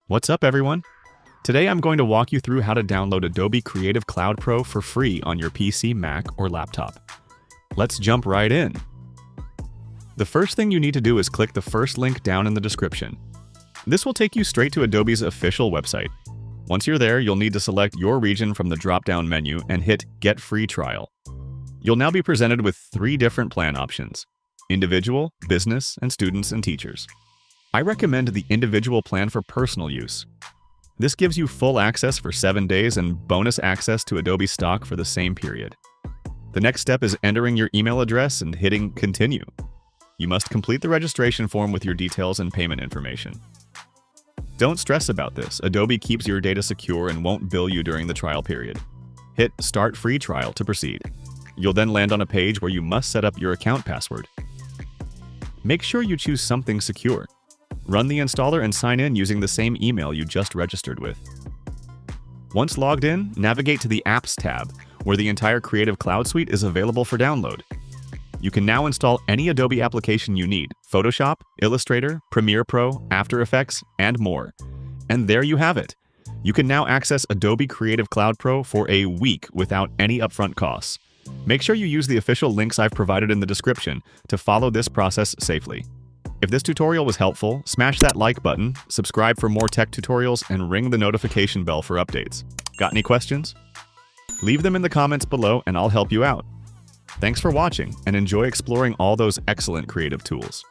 What's up, everyone? Today I'm going to walk you through how to download Adobe Creative Cloud Pro for free on your PC, Mac, or laptop. Let's jump right in. The first thing you need to do is click the first link down in the description. This will take you straight to Adobe's official website. Once you're there, you'll need to select your region from the drop-down menu and hit Get Free Trial. You'll now be presented with 3 different plan options: individual, business, and students and teachers. I recommend the individual plan for personal use. This gives you full access for 7 days and bonus access to Adobe stock for the same period. The next step is entering your email address and hitting Continue. You must complete the registration form with your details and payment information. Don't stress about this. Adobe keeps your data secure and won't bill you during the trial period. Hit Start Free Trial to proceed. You'll then land on a page where you must set up your account password. Make sure you choose something secure. Run the installer and sign in using the same email you just registered with. Once logged in, navigate to the Apps tab, where the entire Creative Cloud Suite is available for download. You can now install any Adobe application you need: Photoshop, Illustrator, Premiere Pro, After Effects, and more. And there you have it. You can now access Adobe Creative Cloud Pro for a week without any upfront costs. Make sure you use the official links I've provided in the description to follow this process safely. If this tutorial was helpful, smash that like button, subscribe for more tech tutorials, and ring the notification bell for updates. Got any questions? Leave them in the comments below and I'll help you out. Thanks for watching, and enjoy exploring all those excellent creative tools.